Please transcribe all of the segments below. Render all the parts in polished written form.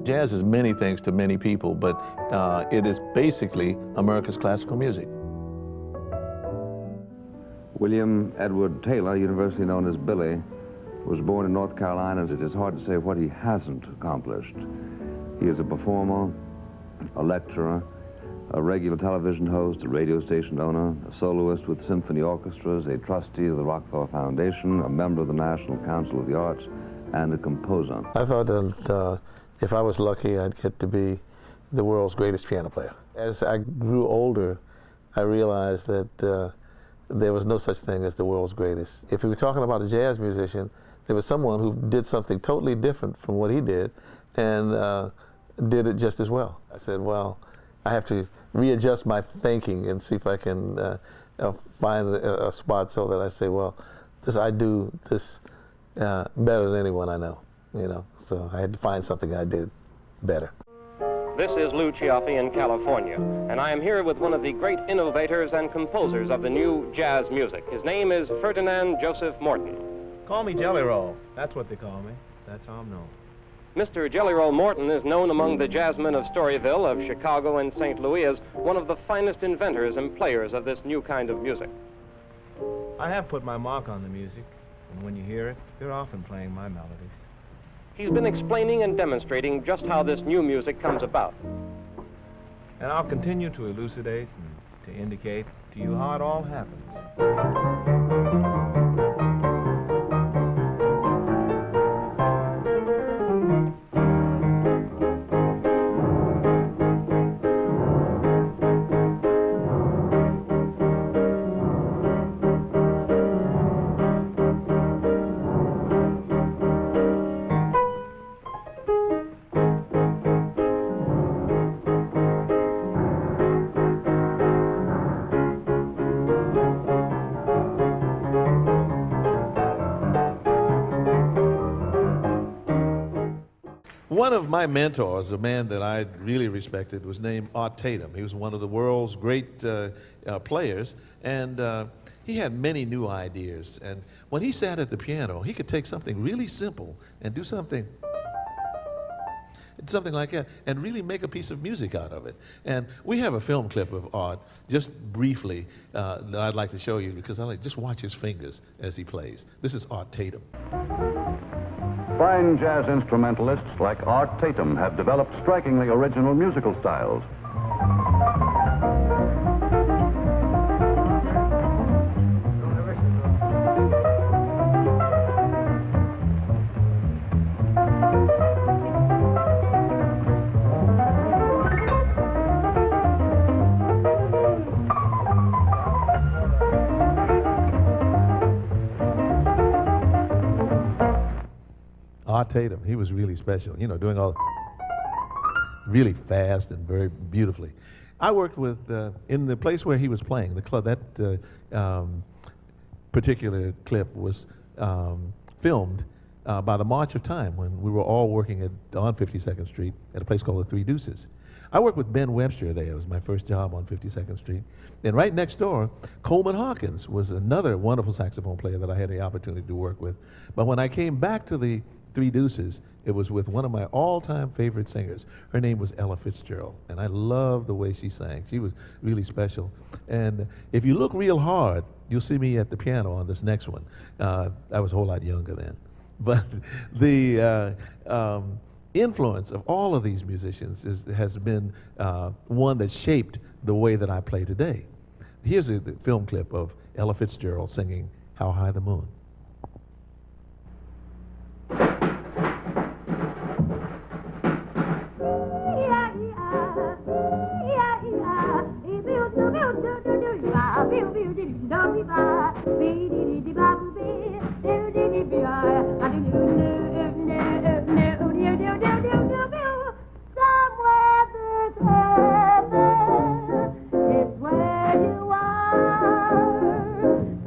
Jazz is many things to many people, but it is basically America's classical music. William Edward Taylor, universally known as Billy, was born in North Carolina, and it is hard to say what he hasn't accomplished. He is a performer, a lecturer, a regular television host, a radio station owner, a soloist with symphony orchestras, a trustee of the Rockefeller Foundation, a member of the National Council of the Arts, and a composer. I thought that if I was lucky, I'd get to be the world's greatest piano player. As I grew older, I realized that there was no such thing as the world's greatest. If we were talking about a jazz musician, there was someone who did something totally different from what he did and did it just as well. I said, well, I have to readjust my thinking and see if I can find a spot so that I say, well, I do this better than anyone I know, you know. So I had to find something I did better. This is Lou Ciaffi in California, and I am here with one of the great innovators and composers of the new jazz music. His name is Ferdinand Joseph Morton. Call me Jelly Roll. That's what they call me. That's how I'm known. Mr. Jelly Roll Morton is known among the jazzmen of Storyville, of Chicago, and St. Louis as one of the finest inventors and players of this new kind of music. I have put my mark on the music, and when you hear it, you're often playing my melodies. He's been explaining and demonstrating just how this new music comes about. And I'll continue to elucidate and to indicate to you how it all happens. One of my mentors, a man that I really respected, was named Art Tatum. He was one of the world's great players, and he had many new ideas. And when he sat at the piano, he could take something really simple and do something like that, and really make a piece of music out of it. And we have a film clip of Art, just briefly, that I'd like to show you, because I like just watch his fingers as he plays. This is Art Tatum. Fine jazz instrumentalists like Art Tatum have developed strikingly original musical styles. Art Tatum, he was really special, you know, doing all really fast and very beautifully. I worked with, in the place where he was playing, the club, that particular clip was filmed by the March of Time when we were all working on 52nd Street at a place called the Three Deuces. I worked with Ben Webster there. It was my first job on 52nd Street. And right next door, Coleman Hawkins was another wonderful saxophone player that I had the opportunity to work with. But when I came back to the Three Deuces, it was with one of my all-time favorite singers. Her name was Ella Fitzgerald, and I loved the way she sang. She was really special. And if you look real hard, you'll see me at the piano on this next one. I was a whole lot younger then. But the influence of all of these musicians has been one that shaped the way that I play today. Here's a film clip of Ella Fitzgerald singing How High the Moon.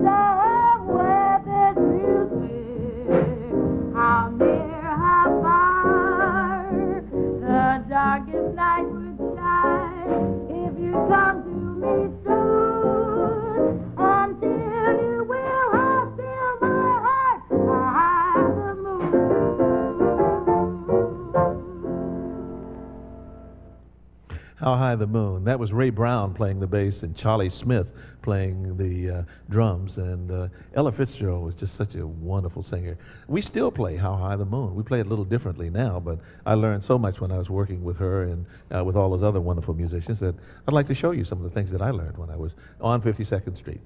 Somewhere there's How High the Moon. That was Ray Brown playing the bass and Charlie Smith playing the drums. And Ella Fitzgerald was just such a wonderful singer. We still play How High the Moon. We play it a little differently now, but I learned so much when I was working with her and with all those other wonderful musicians that I'd like to show you some of the things that I learned when I was on 52nd Street.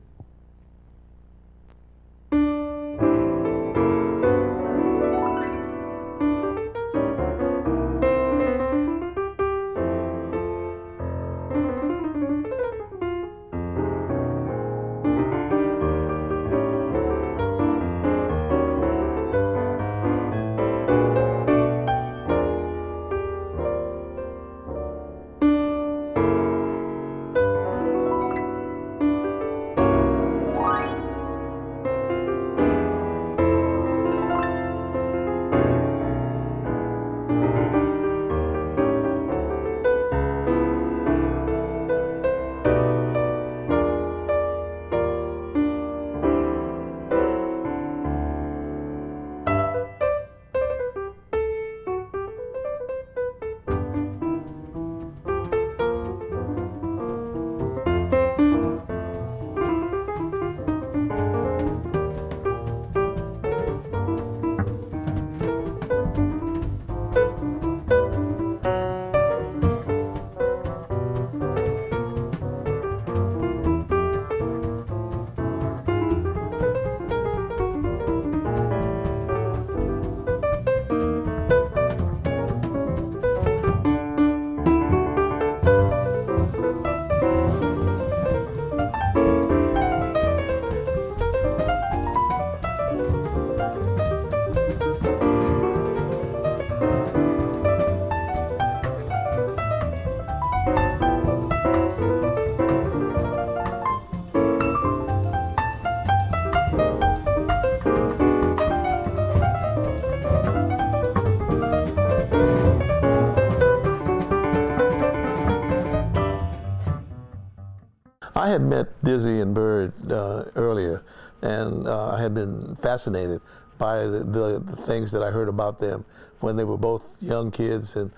I had met Dizzy and Bird earlier, and I had been fascinated by the things that I heard about them when they were both young kids and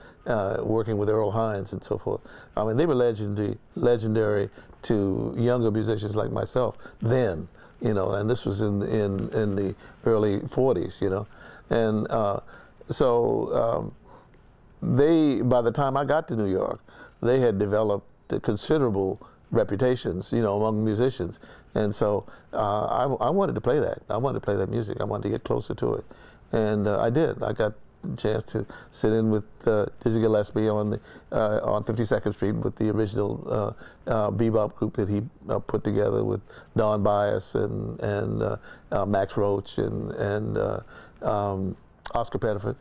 working with Earl Hines and so forth. I mean, they were legendary to younger musicians like myself then, you know, and this was in the early 40s, you know. And they, by the time I got to New York, they had developed considerable reputations, you know, among musicians. And so I wanted to play that. I wanted to play that music. I wanted to get closer to it. And I did. I got a chance to sit in with Dizzy Gillespie on 52nd Street with the original bebop group that he put together with Don Byas and Max Roach and Oscar Pettiford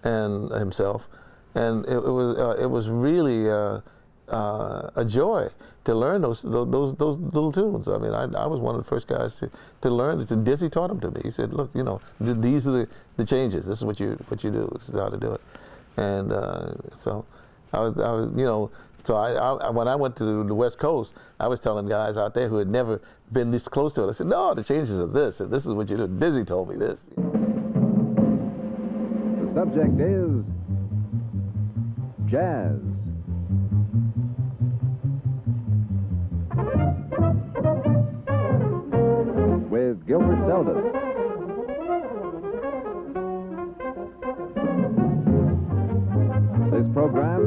and himself. And it was really a joy to learn those little tunes. I mean, I was one of the first guys to learn it. Dizzy taught them to me. He said, "Look, you know, these are the changes. This is what you do. This is how to do it." And so I was, you know, so I when I went to the West Coast, I was telling guys out there who had never been this close to it. I said, "No, the changes are this, and this is what you do." Dizzy told me this. The subject is jazz. With Gilbert Seldes. This program,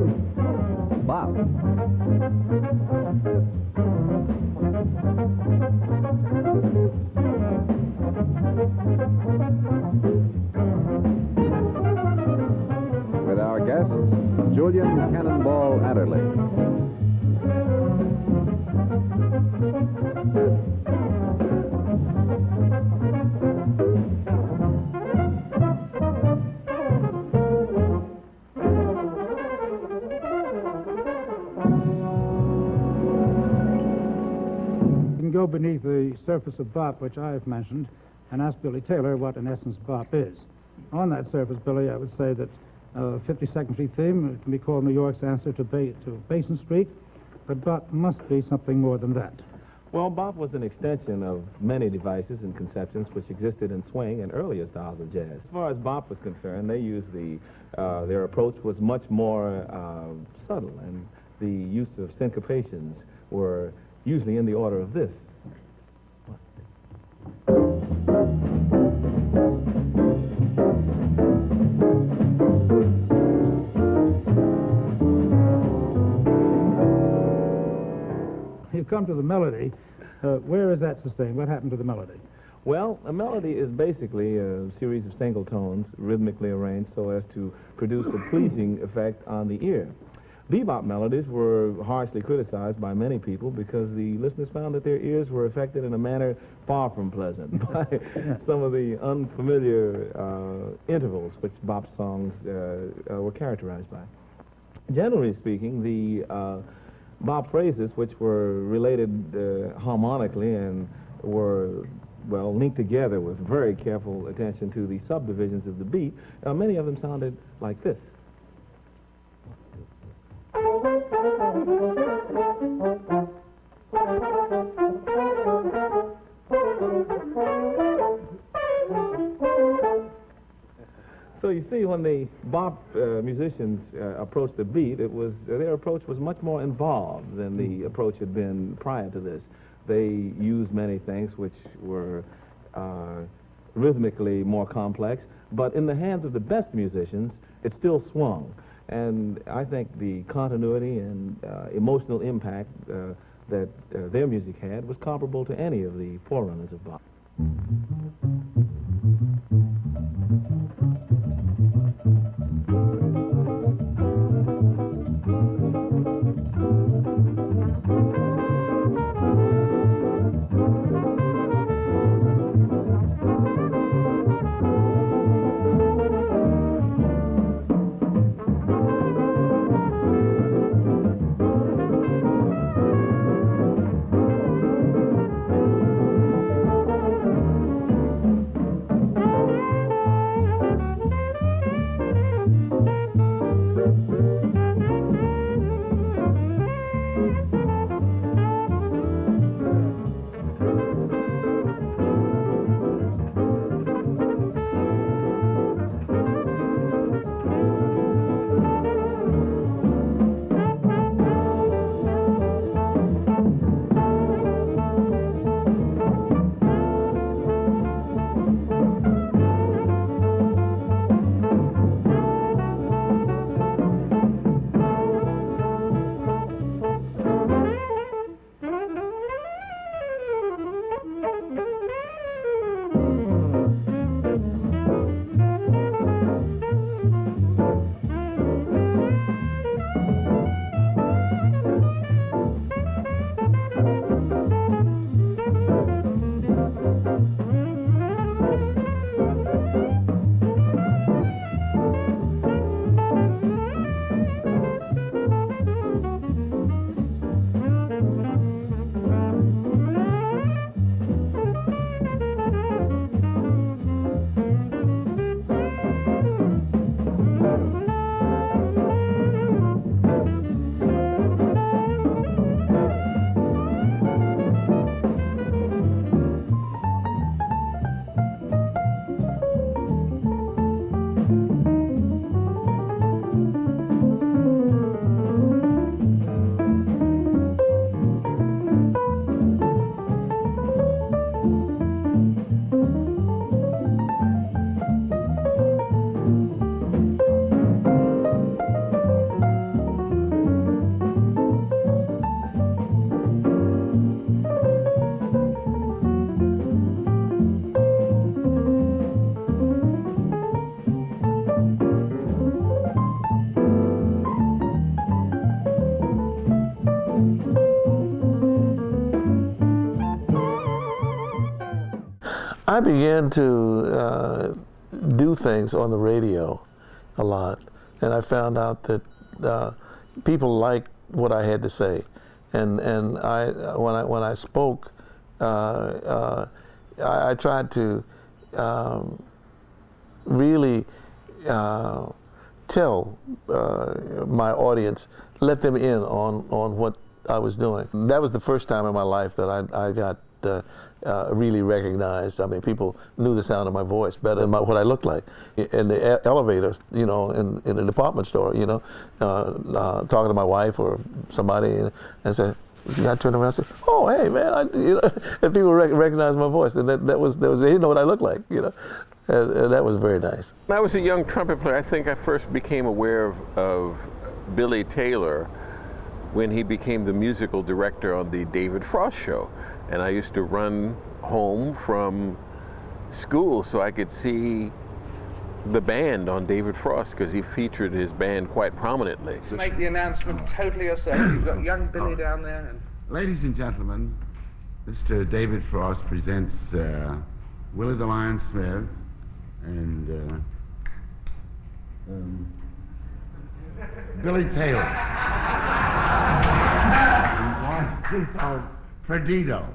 Bop. With our guest, Julian Cannonball Adderley. Go beneath the surface of bop, which I have mentioned, and ask Billy Taylor what, in essence, bop is. On that surface, Billy, I would say that 52nd Street theme can be called New York's answer to Basin Street, but bop must be something more than that. Well, bop was an extension of many devices and conceptions which existed in swing and earlier styles of jazz. As far as bop was concerned, they used their approach was much more subtle the use of syncopations were usually in the order of this. You come to the melody. Where is that sustained? What happened to the melody? Well, a melody is basically a series of single tones rhythmically arranged so as to produce a pleasing effect on the ear. Bebop melodies were harshly criticized by many people because the listeners found that their ears were affected in a manner far from pleasant by some of the unfamiliar intervals which bop songs were characterized by. Generally speaking, the bop phrases, which were related harmonically and were, well, linked together with very careful attention to the subdivisions of the beat, many of them sounded like this. So you see, when the bop musicians approached the beat, their approach was much more involved than the approach had been prior to this. They used many things which were rhythmically more complex, but in the hands of the best musicians, it still swung. And I think the continuity and emotional impact that their music had was comparable to any of the forerunners of bop. I began to do things on the radio a lot, and I found out that people liked what I had to say, and when I spoke, I tried to really tell my audience, let them in on what I was doing. That was the first time in my life that I got really recognized. I mean, people knew the sound of my voice better than what I looked like. In the elevators, you know, in a department store, you know, talking to my wife or somebody, and say, I turned around and said, "Oh, hey, man," you know, and people recognized my voice, and that was they didn't know what I looked like, you know, and that was very nice. When I was a young trumpet player, I think I first became aware of Billy Taylor when he became the musical director on the David Frost Show, and I used to run home from school so I could see the band on David Frost, because he featured his band quite prominently. Make the announcement totally yourself. You've got young Billy down there. And... Ladies and gentlemen, Mr. David Frost presents Willie the Lion Smith and Billy Taylor. And one, two, three, Perdido.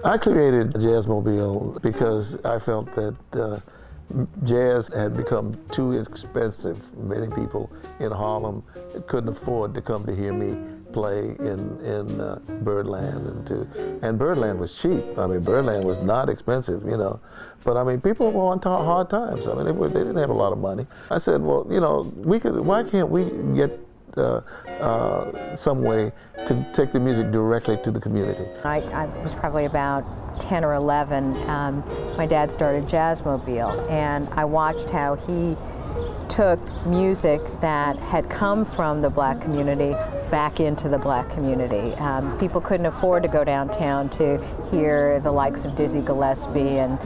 I created Jazzmobile because I felt that jazz had become too expensive. Many people in Harlem couldn't afford to come to hear me play in Birdland, and Birdland was cheap. I mean, Birdland was not expensive, you know. But I mean, people were on hard times. I mean, they didn't have a lot of money. I said, well, you know, why can't we get some way to take the music directly to the community? I was probably about 10 or 11. My dad started Jazzmobile, and I watched how he took music that had come from the black community back into the black community. People couldn't afford to go downtown to hear the likes of Dizzy Gillespie and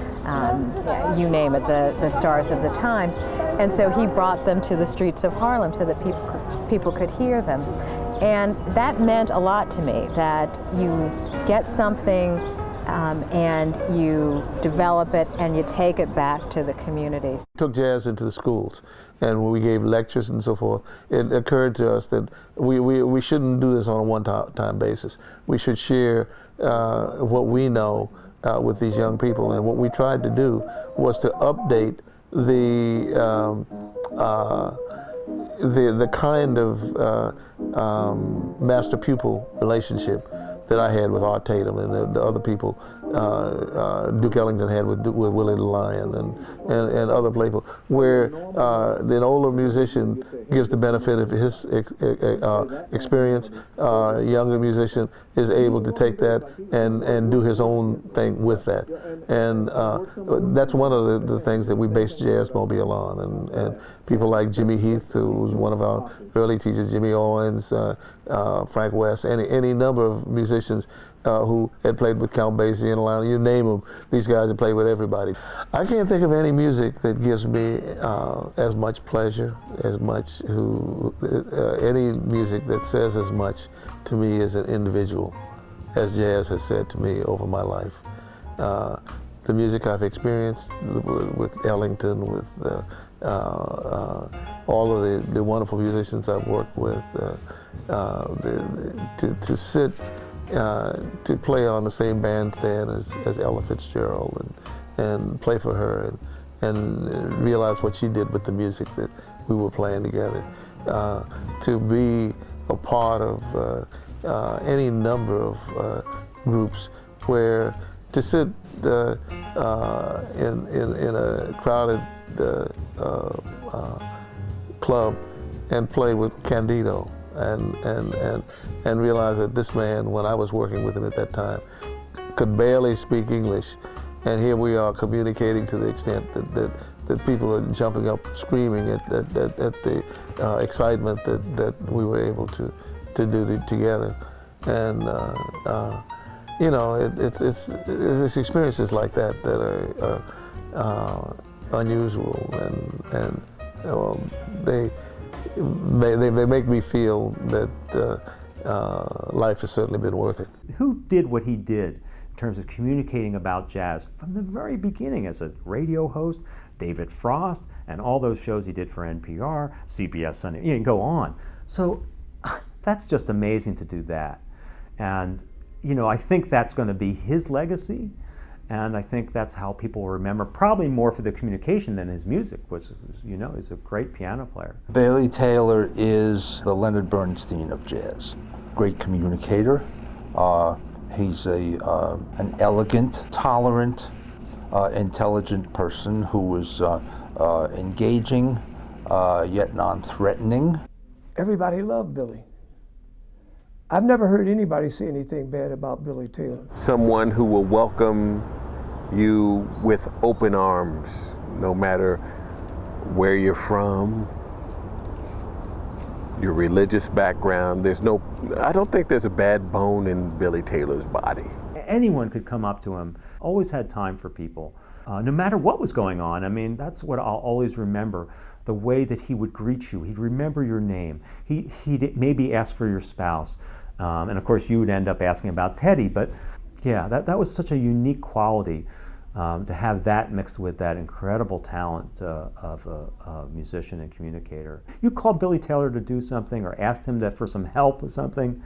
you name it, the stars of the time. And so he brought them to the streets of Harlem so that people could hear them. And that meant a lot to me, that you get something and you develop it and you take it back to the communities. Took jazz into the schools, and when we gave lectures and so forth, it occurred to us that we shouldn't do this on a one-time basis. We should share what we know with these young people, and what we tried to do was to update the kind of master-pupil relationship that I had with Art Tatum and the other people Duke Ellington had with Willie the Lion and other people, where an older musician gives the benefit of his experience. Younger musician is able to take that and do his own thing with that. And that's one of the things that we based Jazzmobile on. And people like Jimmy Heath, who was one of our early teachers, Jimmy Owens, Frank West, any number of musicians who had played with Count Basie and Lionel, you name them, these guys had played with everybody. I can't think of any music that gives me as much pleasure, any music that says as much to me as an individual as jazz has said to me over my life. The music I've experienced with Ellington, with all of the wonderful musicians I've worked with, to sit to play on the same bandstand as Ella Fitzgerald and play for her and realize what she did with the music that we were playing together. To be a part of any number of groups, where to sit in a crowded club and play with Candido and realize that this man, when I was working with him at that time, could barely speak English, and here we are communicating to the extent that people are jumping up screaming at the excitement that we were able to do together. And you know, it's experiences like that are unusual and They make me feel that life has certainly been worth it. Who did what he did in terms of communicating about jazz from the very beginning as a radio host? David Frost and all those shows he did for NPR, CBS Sunday, you can go on. So that's just amazing to do that. And I think that's going to be his legacy, and I think that's how people will remember, probably more for the communication than his music, which is a great piano player. Billy Taylor is the Leonard Bernstein of jazz. Great communicator. He's an elegant, tolerant, intelligent person who was engaging, yet non-threatening. Everybody loved Billy. I've never heard anybody say anything bad about Billy Taylor. Someone who will welcome you with open arms, no matter where you're from, your religious background. I don't think there's a bad bone in Billy Taylor's body. Anyone could come up to him, always had time for people, no matter what was going on. I mean, that's what I'll always remember, the way that he would greet you. He'd remember your name. He'd maybe ask for your spouse. And of course, you would end up asking about Teddy, but yeah, that was such a unique quality to have that mixed with that incredible talent of a musician and communicator. You called Billy Taylor to do something or asked him for some help with something,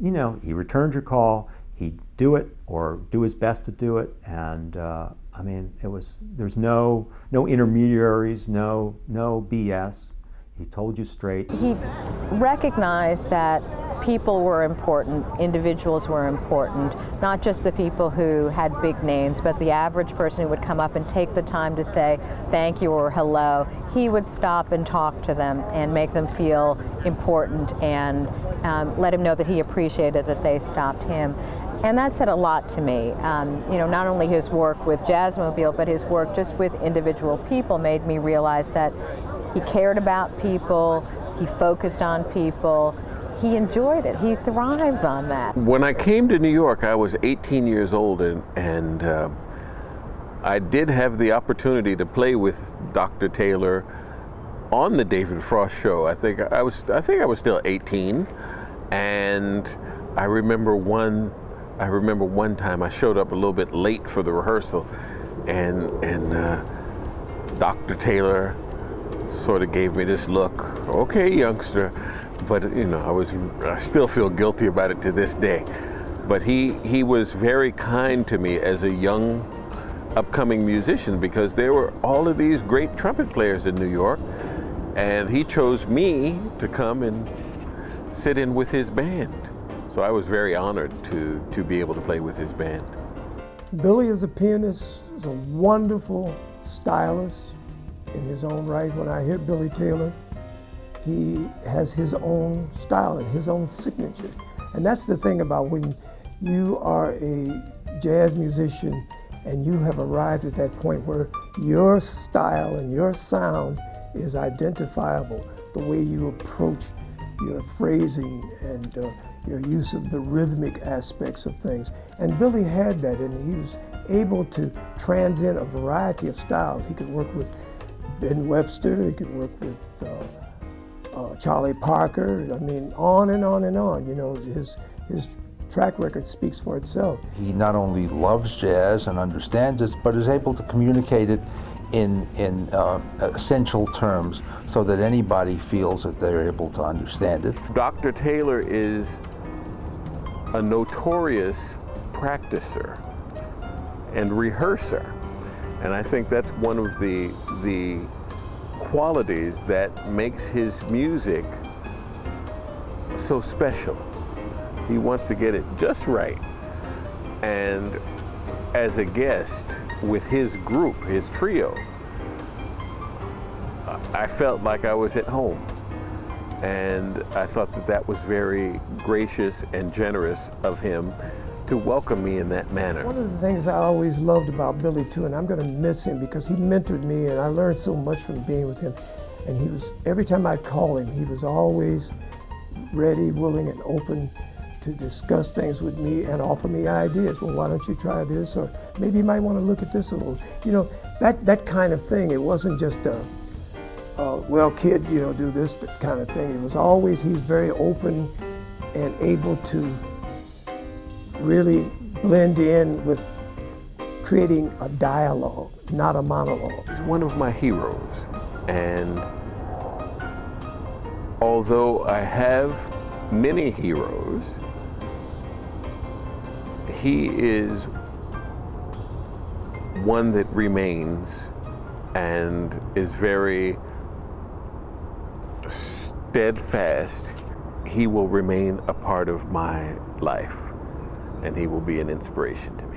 he returned your call, he'd do it or do his best to do it, and there's no intermediaries, no BS. He told you straight. He recognized that people were important, individuals were important, not just the people who had big names, but the average person who would come up and take the time to say thank you or hello. He would stop and talk to them and make them feel important and let him know that he appreciated that they stopped him. And that said a lot to me. Not only his work with Jazzmobile, but his work just with individual people made me realize that he cared about people, he focused on people, he enjoyed it, he thrives on that. When I came to New York, I was 18 years old, and I did have the opportunity to play with Dr. Taylor on the David Frost show. I think I was still 18, and I remember one time I showed up a little bit late for the rehearsal, and Dr. Taylor sort of gave me this look, okay, youngster, but I still feel guilty about it to this day. But he was very kind to me as a young upcoming musician, because there were all of these great trumpet players in New York, and he chose me to come and sit in with his band. So I was very honored to be able to play with his band. Billy is a pianist, is a wonderful stylist in his own right. When I hear Billy Taylor, he has his own style and his own signature. And that's the thing about when you are a jazz musician and you have arrived at that point where your style and your sound is identifiable, the way you approach your phrasing and your use of the rhythmic aspects of things. And Billy had that, and he was able to transcend a variety of styles. He could work with Ben Webster, he could work with Charlie Parker, on and on and on. His track record speaks for itself. He not only loves jazz and understands it, but is able to communicate it in essential terms so that anybody feels that they're able to understand it. Dr. Taylor is a notorious practicer and rehearser. And I think that's one of the qualities that makes his music so special. He wants to get it just right. And as a guest with his group, his trio, I felt like I was at home. And I thought that was very gracious and generous of him to welcome me in that manner. One of the things I always loved about Billy too, and I'm going to miss him because he mentored me and I learned so much from being with him. And every time I'd call him, he was always ready, willing, and open to discuss things with me and offer me ideas. Well, why don't you try this? Or maybe you might want to look at this a little. That kind of thing. It wasn't just well, kid, you know, do this kind of thing. It was always, he was very open and able to really blend in with creating a dialogue, not a monologue. He's one of my heroes, and although I have many heroes, he is one that remains and is very steadfast. He will remain a part of my life, and he will be an inspiration to me.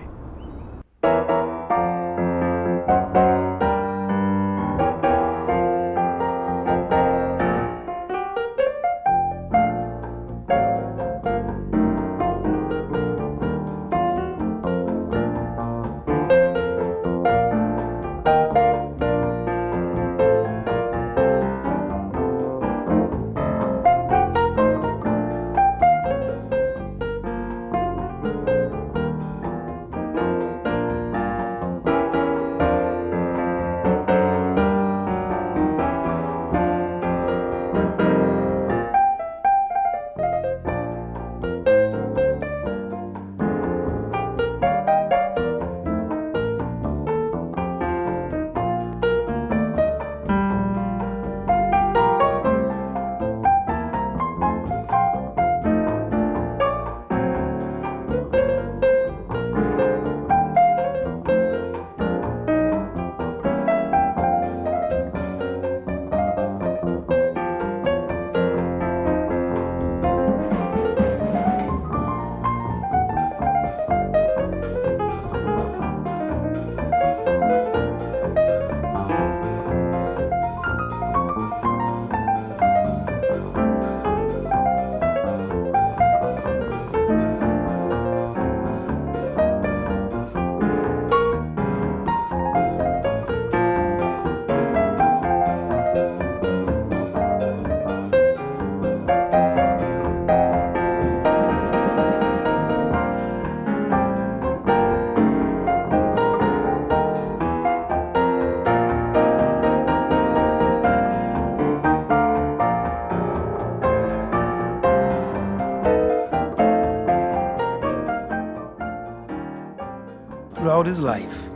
Throughout his life,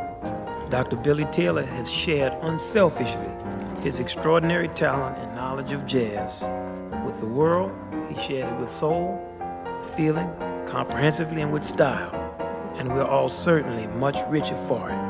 Dr. Billy Taylor has shared unselfishly his extraordinary talent and knowledge of jazz with the world. He shared it with soul, feeling, comprehensively, and with style. And we're all certainly much richer for it.